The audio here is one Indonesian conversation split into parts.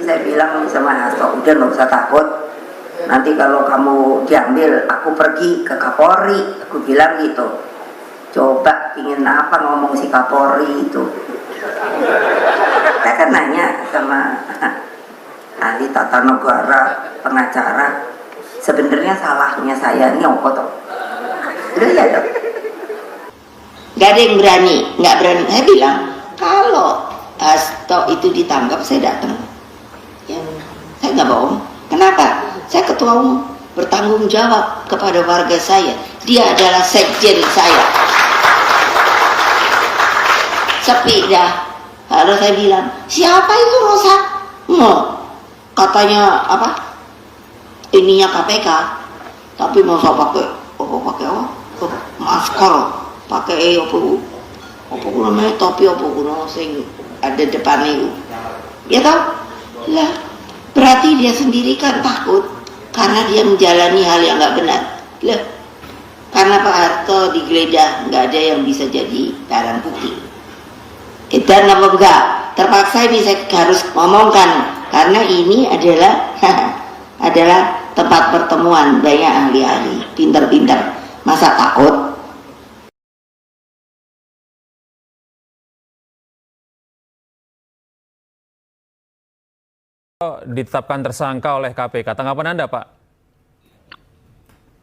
saya bilang sama Hasto, udah nggak usah takut. Nanti kalau kamu diambil, aku pergi ke Kapolri. Aku bilang gitu. Coba ingin apa ngomong si Kapolri itu. Saya kan nanya sama ahli tata negara, pengacara, sebenarnya salahnya saya ini apa toh? Udah ya dok. Gak ada yang berani, nggak berani. Saya bilang kalau Hasto itu ditangkap, saya datang. Ya, saya nggak bohong. Kenapa? Saya ketua umum, bertanggung jawab kepada warga saya. Dia adalah sekjen saya. Sepi dah. Lalu saya bilang, siapa itu Rosa? Katanya apa? Ininya KPK. Tapi masa pakai masker, pakai apa namanya topi apa guna sing ada depan itu. Ya toh? Lah, berarti dia sendiri kan takut karena dia menjalani hal yang nggak benar. Lah, karena Pak Harto digeledah, nggak ada yang bisa jadi barang bukti. Dan apa enggak? Terpaksa ini saya harus ngomongkan karena ini adalah adalah tempat pertemuan banyak ahli-ahli pinter-pinter. Masa takut? Ditetapkan tersangka oleh KPK. Tanggapan Anda, Pak?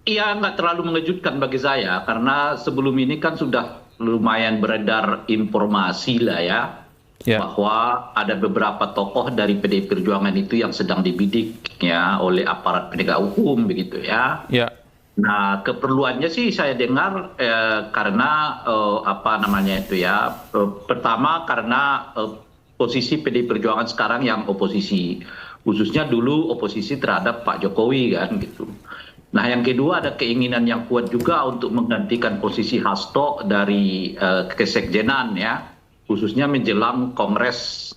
Iya, nggak terlalu mengejutkan bagi saya karena sebelum ini kan sudah lumayan beredar informasi lah ya, bahwa ada beberapa tokoh dari PDI Perjuangan itu yang sedang dibidik ya oleh aparat penegak hukum begitu ya. Nah, keperluannya sih saya dengar karena apa namanya itu ya, pertama karena posisi PDI Perjuangan sekarang yang oposisi, khususnya dulu oposisi terhadap Pak Jokowi kan gitu. Nah, yang kedua ada keinginan yang kuat juga untuk menggantikan posisi Hasto dari kesekjenan ya, khususnya menjelang Kongres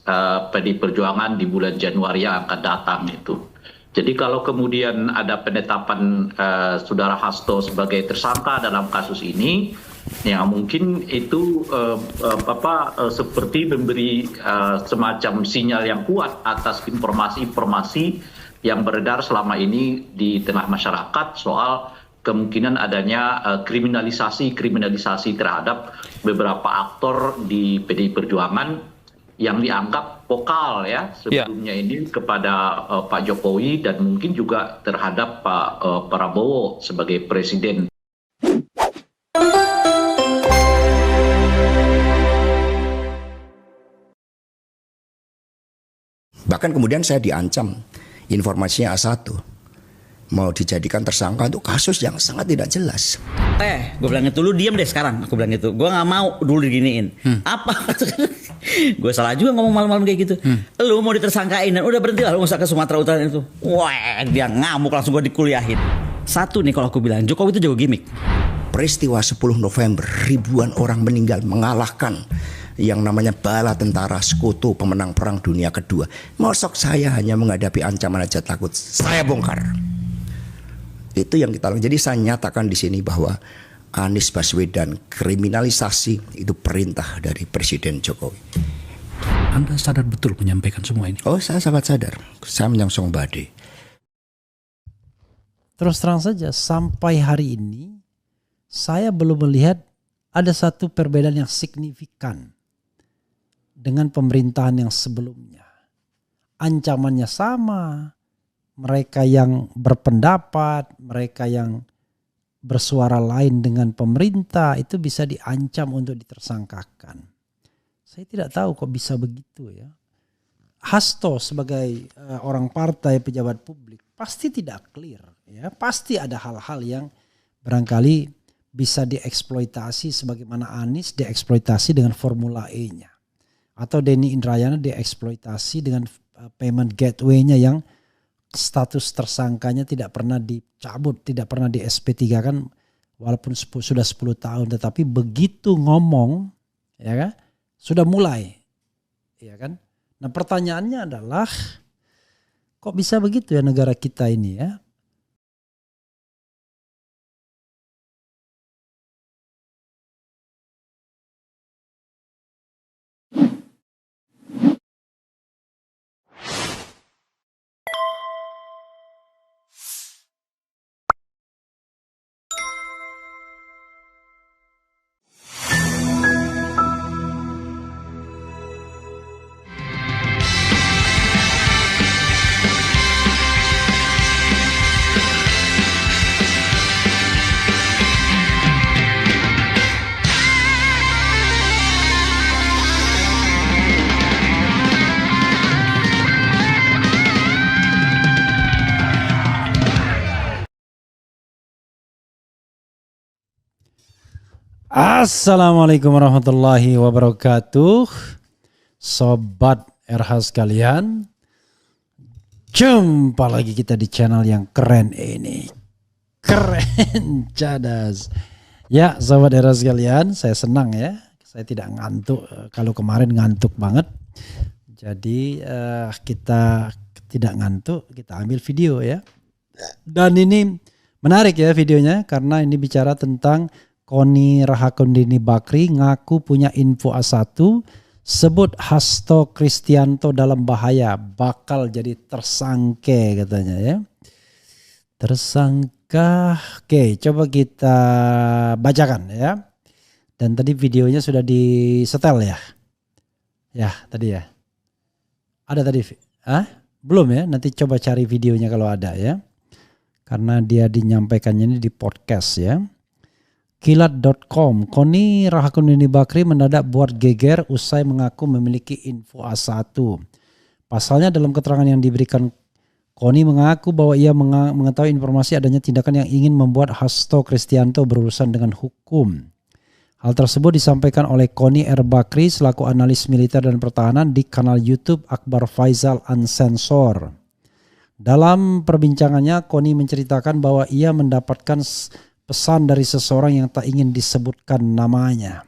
PDI Perjuangan di bulan Januari yang akan datang itu. Jadi kalau kemudian ada penetapan saudara Hasto sebagai tersangka dalam kasus ini, ya mungkin itu seperti memberi semacam sinyal yang kuat atas informasi-informasi yang beredar selama ini di tengah masyarakat soal kemungkinan adanya kriminalisasi terhadap beberapa aktor di PDI Perjuangan yang dianggap vokal ya sebelumnya ini kepada Pak Jokowi dan mungkin juga terhadap Pak Prabowo sebagai presiden. Bahkan kemudian saya diancam, informasinya A1 mau dijadikan tersangka untuk kasus yang sangat tidak jelas. Gue bilang itu, lu diem deh sekarang. Aku bilang gitu, gue gak mau dulu diginiin. Apa? Gue salah juga ngomong malam-malam kayak gitu. Lu mau ditersangkain dan udah berhenti lah, lu usah ke Sumatera Utara itu. Wah, dia ngamuk, langsung gue dikuliahin. Satu nih kalau aku bilang, Jokowi itu jago gimmick. Peristiwa 10 November, ribuan orang meninggal mengalahkan yang namanya bala tentara sekutu pemenang perang dunia kedua. Mosok saya hanya menghadapi ancaman aja takut, saya bongkar. Itu yang kita lakukan. Jadi saya nyatakan di sini bahwa Anies Baswedan kriminalisasi itu perintah dari Presiden Jokowi. Anda sadar betul menyampaikan semua ini? Oh, saya sangat sadar. Saya menyongsong badai. Terus terang saja, sampai hari ini saya belum melihat ada satu perbedaan yang signifikan dengan pemerintahan yang sebelumnya. Ancamannya sama, mereka yang berpendapat, mereka yang bersuara lain dengan pemerintah itu bisa diancam untuk ditersangkakan. Saya tidak tahu kok bisa begitu ya. Hasto sebagai orang partai pejabat publik pasti tidak clear ya, pasti ada hal-hal yang barangkali bisa dieksploitasi sebagaimana Anies dieksploitasi dengan Formula E-nya. Atau Denny Indrayana dieksploitasi dengan payment gateway-nya yang status tersangkanya tidak pernah dicabut, tidak pernah di SP3 kan walaupun sudah 10 tahun. Tetapi begitu ngomong ya kan, sudah mulai ya kan. Nah pertanyaannya adalah kok bisa begitu ya negara kita ini ya. Assalamualaikum warahmatullahi wabarakatuh. Sobat RH sekalian, jumpa lagi kita di channel yang keren ini. Keren, cadas. Ya, sobat RH sekalian, saya senang ya. Saya tidak ngantuk. Kalau kemarin ngantuk banget. Jadi kita tidak ngantuk, kita ambil video ya. Dan ini menarik ya videonya, karena ini bicara tentang Koni Rahakundini Bakri ngaku punya info A1, sebut Hasto Kristianto dalam bahaya, bakal jadi tersangke katanya ya. Tersangka, oke coba kita bacakan ya. Dan tadi videonya sudah disetel ya. Ya tadi ya. Ada tadi, belum ya, nanti coba cari videonya kalau ada ya. Karena dia dinyampaikannya ini di podcast ya. Kilat.com, Koni Rahakundini Bakri mendadak buat geger usai mengaku memiliki info A1. Pasalnya dalam keterangan yang diberikan, Koni mengaku bahwa ia mengetahui informasi adanya tindakan yang ingin membuat Hasto Kristianto berurusan dengan hukum. Hal tersebut disampaikan oleh Koni R. Bakri selaku analis militer dan pertahanan di kanal YouTube Akbar Faisal Unsensor. Dalam perbincangannya, Koni menceritakan bahwa ia mendapatkan pesan dari seseorang yang tak ingin disebutkan namanya.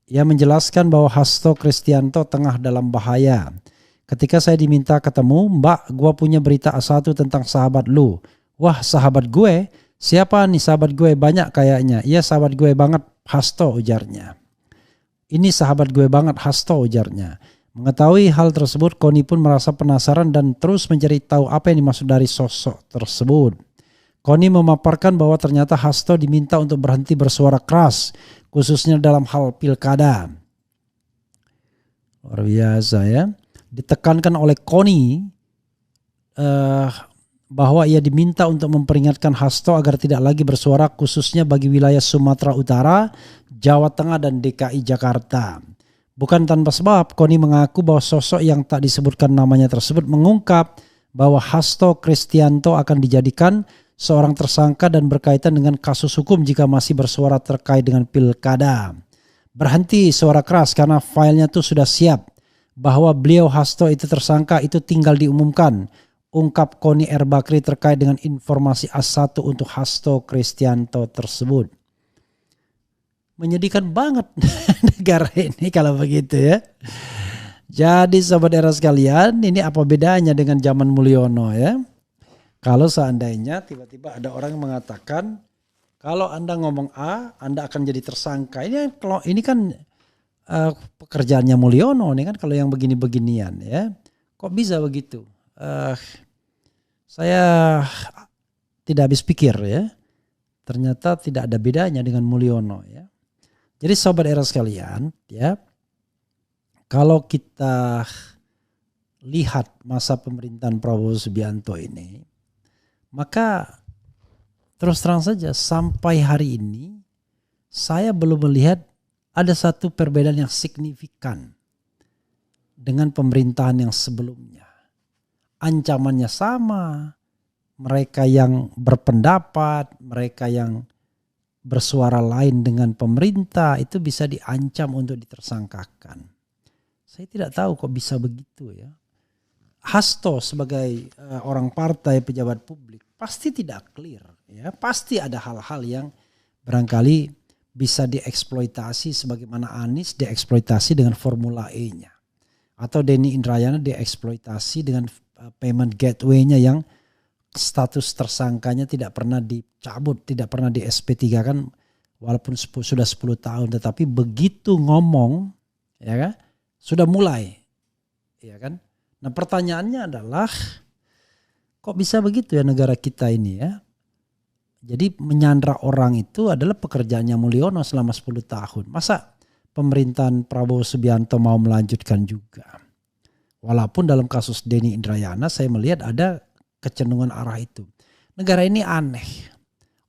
Ia menjelaskan bahwa Hasto Kristianto tengah dalam bahaya. Ketika saya diminta ketemu, Mbak, gua punya berita A1 tentang sahabat lu. Wah, sahabat gue? Siapa nih sahabat gue? Banyak kayaknya. Iya, sahabat gue banget, Hasto, ujarnya. Ini sahabat gue banget, Hasto, ujarnya. Mengetahui hal tersebut, Koni pun merasa penasaran dan terus mencari tahu apa yang dimaksud dari sosok tersebut. Koni memaparkan bahwa ternyata Hasto diminta untuk berhenti bersuara keras, khususnya dalam hal pilkada. Luar biasa ya. Ditekankan oleh Koni bahwa ia diminta untuk memperingatkan Hasto agar tidak lagi bersuara khususnya bagi wilayah Sumatera Utara, Jawa Tengah dan DKI Jakarta. Bukan tanpa sebab, Koni mengaku bahwa sosok yang tak disebutkan namanya tersebut mengungkap bahwa Hasto Kristianto akan dijadikan seorang tersangka dan berkaitan dengan kasus hukum jika masih bersuara terkait dengan pilkada. Berhenti suara keras karena filenya tuh sudah siap. Bahwa beliau Hasto itu tersangka itu tinggal diumumkan. Ungkap Koni R. Bakri terkait dengan informasi A1 untuk Hasto Kristianto tersebut. Menyedihkan banget negara ini kalau begitu ya. Jadi sobat era sekalian, ini apa bedanya dengan zaman Mulyono ya? Kalau seandainya tiba-tiba ada orang yang mengatakan kalau Anda ngomong A, Anda akan jadi tersangka. Ini kan pekerjaannya Mulyono nih kan, kalau yang begini-beginian ya. Kok bisa begitu? Saya tidak habis pikir ya. Ternyata tidak ada bedanya dengan Mulyono ya. Jadi sobat era sekalian ya, kalau kita lihat masa pemerintahan Prabowo Subianto ini, maka terus terang saja sampai hari ini saya belum melihat ada satu perbedaan yang signifikan dengan pemerintahan yang sebelumnya. Ancamannya sama, mereka yang berpendapat, mereka yang bersuara lain dengan pemerintah itu bisa diancam untuk ditersangkakan. Saya tidak tahu kok bisa begitu ya. Hasto sebagai orang partai pejabat publik pasti tidak clear ya, pasti ada hal-hal yang barangkali bisa dieksploitasi sebagaimana Anies dieksploitasi dengan Formula E-nya atau Denny Indrayana dieksploitasi dengan payment gateway-nya yang status tersangkanya tidak pernah dicabut, tidak pernah di SP3 kan walaupun sudah 10 tahun, tetapi begitu ngomong ya kan sudah mulai ya kan. Nah pertanyaannya adalah kok bisa begitu ya negara kita ini ya. Jadi menyandra orang itu adalah pekerjaannya Mulyono selama 10 tahun. Masa pemerintahan Prabowo Subianto mau melanjutkan juga? Walaupun dalam kasus Denny Indrayana saya melihat ada kecenderungan arah itu. Negara ini aneh.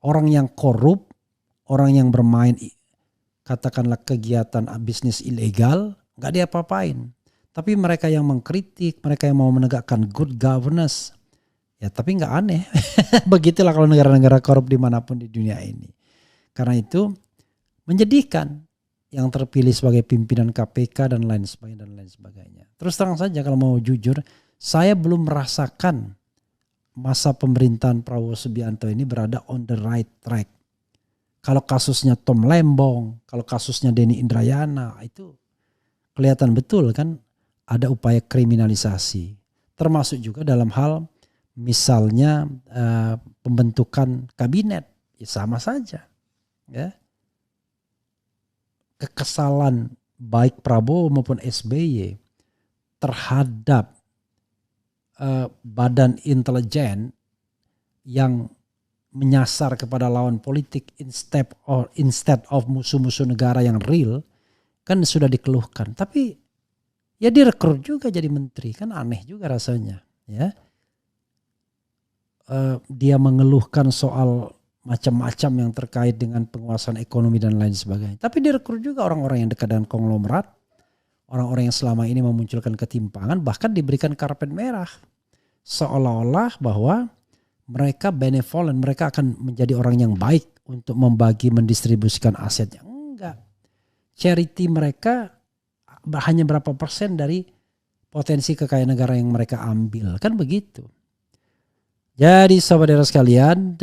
Orang yang korup, orang yang bermain katakanlah kegiatan bisnis ilegal, gak diapa-apain. Tapi mereka yang mengkritik, mereka yang mau menegakkan good governance, ya tapi gak aneh. Begitulah kalau negara-negara korup dimanapun di dunia ini. Karena itu Menyedihkan yang terpilih sebagai pimpinan KPK dan lain sebagainya. Terus terang saja kalau mau jujur, saya belum merasakan masa pemerintahan Prabowo Subianto ini berada on the right track. Kalau kasusnya Tom Lembong, kalau kasusnya Denny Indrayana, itu kelihatan betul kan ada upaya kriminalisasi. Termasuk juga dalam hal misalnya pembentukan kabinet, ya sama saja. Ya. Kekesalan baik Prabowo maupun SBY terhadap badan intelijen yang menyasar kepada lawan politik instead of musuh-musuh negara yang real kan sudah dikeluhkan. Tapi ya direkrut juga jadi menteri, kan aneh juga rasanya. Ya, dia mengeluhkan soal macam-macam yang terkait dengan penguasaan ekonomi dan lain sebagainya. Tapi direkrut juga orang-orang yang dekat dengan konglomerat, orang-orang yang selama ini memunculkan ketimpangan, bahkan diberikan karpet merah. Seolah-olah bahwa mereka benevolent, mereka akan menjadi orang yang baik untuk membagi, mendistribusikan asetnya. Enggak. Charity mereka hanya berapa persen dari potensi kekayaan negara yang mereka ambil. Kan begitu. Jadi saudara sekalian,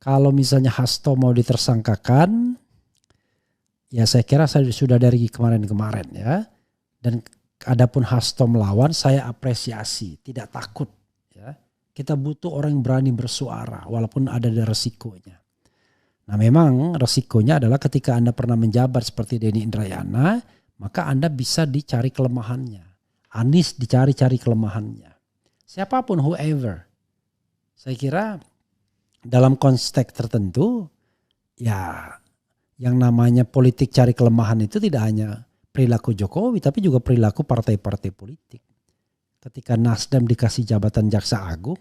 kalau misalnya Hasto mau ditersangkakan, ya saya kira saya sudah dari kemarin-kemarin ya. Dan adapun Hasto melawan, saya apresiasi, tidak takut. Ya. Kita butuh orang yang berani bersuara, walaupun ada resikonya. Nah memang resikonya adalah ketika Anda pernah menjabat seperti Denny Indrayana, maka Anda bisa dicari kelemahannya. Anies dicari-cari kelemahannya. Siapapun, whoever. Saya kira dalam konteks tertentu, ya yang namanya politik cari kelemahan itu tidak hanya perilaku Jokowi, tapi juga perilaku partai-partai politik. Ketika Nasdem dikasih jabatan Jaksa Agung,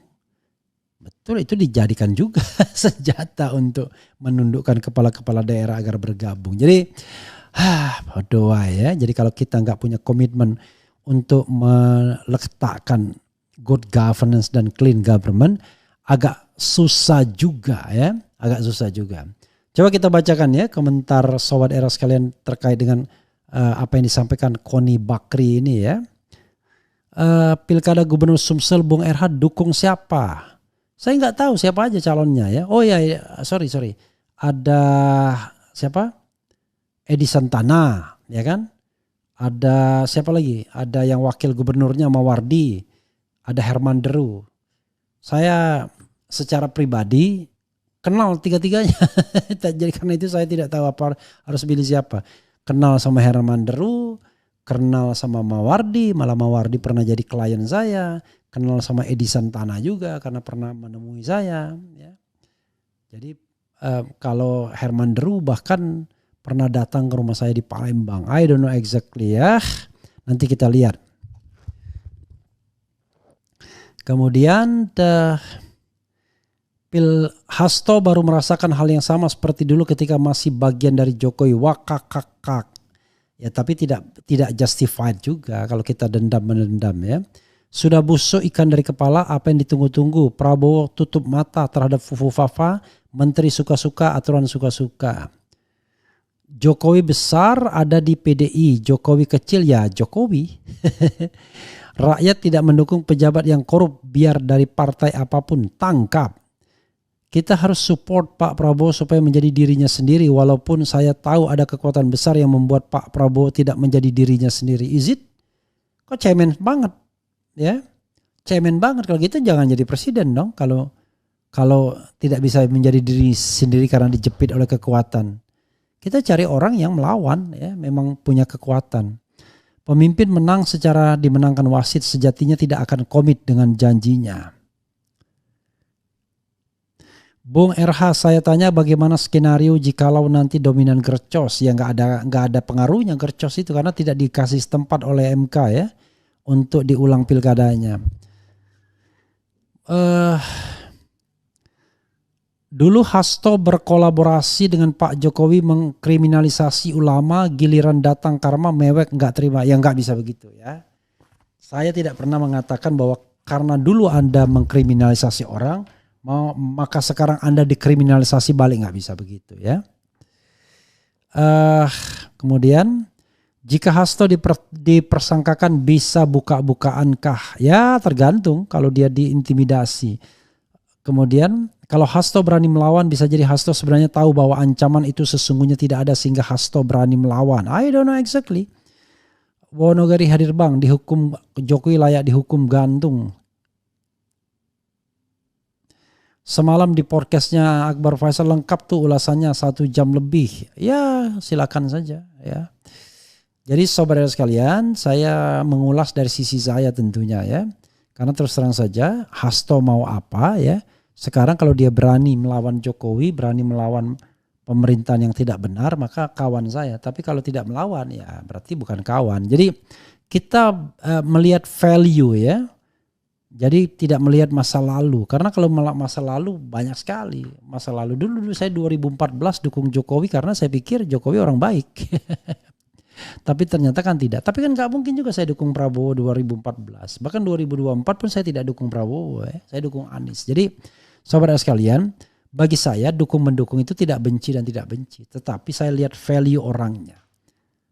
betul itu dijadikan juga senjata untuk menundukkan kepala-kepala daerah agar bergabung. Jadi, berdoa ya. Jadi kalau kita nggak punya komitmen untuk meletakkan good governance dan clean government, agak susah juga ya, agak susah juga. Coba kita bacakan ya komentar sobat era sekalian terkait dengan apa yang disampaikan Koni Bakri ini ya. Pilkada Gubernur Sumsel Bung RH dukung siapa? Saya nggak tahu siapa aja calonnya ya. Oh ya, sorry. Ada siapa? Edi Santana ya kan? Ada siapa lagi? Ada yang wakil gubernurnya Mawardi. Ada Herman Deru. Saya secara pribadi kenal tiga-tiganya. Jadi karena itu saya tidak tahu apa harus pilih siapa. Kenal sama Herman Deru, kenal sama Mawardi, malah Mawardi pernah jadi klien saya. Kenal sama Edi Santana juga karena pernah menemui saya. Ya. Jadi kalau Herman Deru bahkan pernah datang ke rumah saya di Palembang. I don't know exactly ya. Nanti kita lihat. Kemudian Hasto baru merasakan hal yang sama seperti dulu ketika masih bagian dari Jokowi. Wakakakak. Ya tapi tidak justified juga kalau kita dendam-menendam ya. Sudah busuk ikan dari kepala, apa yang ditunggu-tunggu? Prabowo tutup mata terhadap Fufu Fafa, menteri suka-suka, aturan suka-suka. Jokowi besar ada di PDI, Jokowi kecil ya Jokowi. Rakyat tidak mendukung pejabat yang korup, biar dari partai apapun tangkap. Kita harus support Pak Prabowo supaya menjadi dirinya sendiri, walaupun saya tahu ada kekuatan besar yang membuat Pak Prabowo tidak menjadi dirinya sendiri. Is it? Kok cemen banget ya? Cemen banget. Kalau gitu jangan jadi presiden dong, kalau tidak bisa menjadi diri sendiri karena dijepit oleh kekuatan. Kita cari orang yang melawan ya, memang punya kekuatan. Pemimpin menang secara dimenangkan wasit sejatinya tidak akan komit dengan janjinya. Bung RH, saya tanya bagaimana skenario jikalau nanti dominan Gercos? Ya nggak ada pengaruhnya Gercos itu karena tidak dikasih tempat oleh MK ya untuk diulang pilkadanya. Dulu Hasto berkolaborasi dengan Pak Jokowi mengkriminalisasi ulama, giliran datang karma mewek nggak terima. Ya nggak bisa begitu ya. Saya tidak pernah mengatakan bahwa karena dulu Anda mengkriminalisasi orang, maka sekarang Anda dikriminalisasi balik, nggak bisa begitu ya. Kemudian jika Hasto dipersangkakan bisa buka-bukaankah? Ya tergantung kalau dia diintimidasi. Kemudian kalau Hasto berani melawan, bisa jadi Hasto sebenarnya tahu bahwa ancaman itu sesungguhnya tidak ada sehingga Hasto berani melawan. I don't know exactly. Wonogiri hadir bang, dihukum Jokowi layak dihukum gantung. Semalam di podcastnya Akbar Faisal lengkap tuh ulasannya 1 jam lebih. Ya silakan saja ya. Jadi saudara sekalian, saya mengulas dari sisi saya tentunya ya. Karena terus terang saja Hasto mau apa ya. Sekarang kalau dia berani melawan Jokowi, berani melawan pemerintahan yang tidak benar, maka kawan saya. Tapi kalau tidak melawan ya berarti bukan kawan. Jadi kita melihat value ya. Jadi tidak melihat masa lalu. Karena kalau masa lalu banyak sekali. Masa lalu dulu saya 2014 dukung Jokowi karena saya pikir Jokowi orang baik. Tapi ternyata kan tidak. Tapi kan gak mungkin juga saya dukung Prabowo 2014. Bahkan 2024 pun saya tidak dukung Prabowo ya. Saya dukung Anies. Jadi saudara sekalian, bagi saya dukung-mendukung itu tidak benci dan tidak benci. Tetapi saya lihat value orangnya.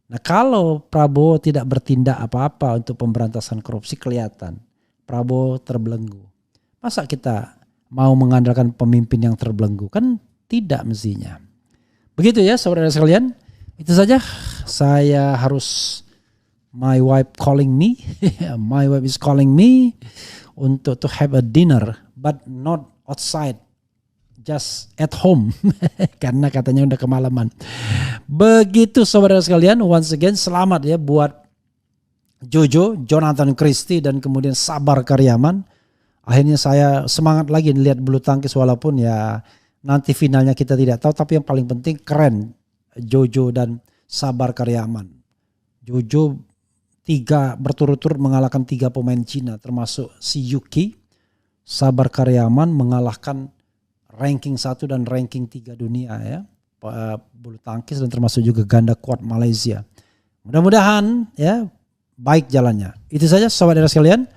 Nah kalau Prabowo tidak bertindak apa-apa untuk pemberantasan korupsi kelihatan. Prabowo terbelenggu. Masa kita mau mengandalkan pemimpin yang terbelenggu? Kan tidak mestinya. Begitu ya saudara sekalian. Itu saja. Saya harus, my wife calling me. My wife is calling me untuk to have a dinner. But not outside. Just at home. Karena katanya udah kemalaman. Begitu saudara sekalian. Once again selamat ya buat Jojo, Jonathan Christie dan kemudian Sabar Karyaman. Akhirnya saya semangat lagi lihat bulu tangkis walaupun ya nanti finalnya kita tidak tahu. Tapi yang paling penting keren Jojo dan Sabar Karyaman. Jojo berturut-turut mengalahkan 3 pemain Cina termasuk si Yuki. Sabar Karyaman mengalahkan ranking 1 dan ranking 3 dunia ya. Bulu tangkis dan termasuk juga ganda kuat Malaysia. Mudah-mudahan ya baik jalannya. Itu saja saudara sekalian.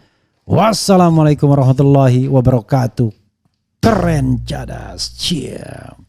Wassalamualaikum warahmatullahi wabarakatuh. Keren cadas. Ciao.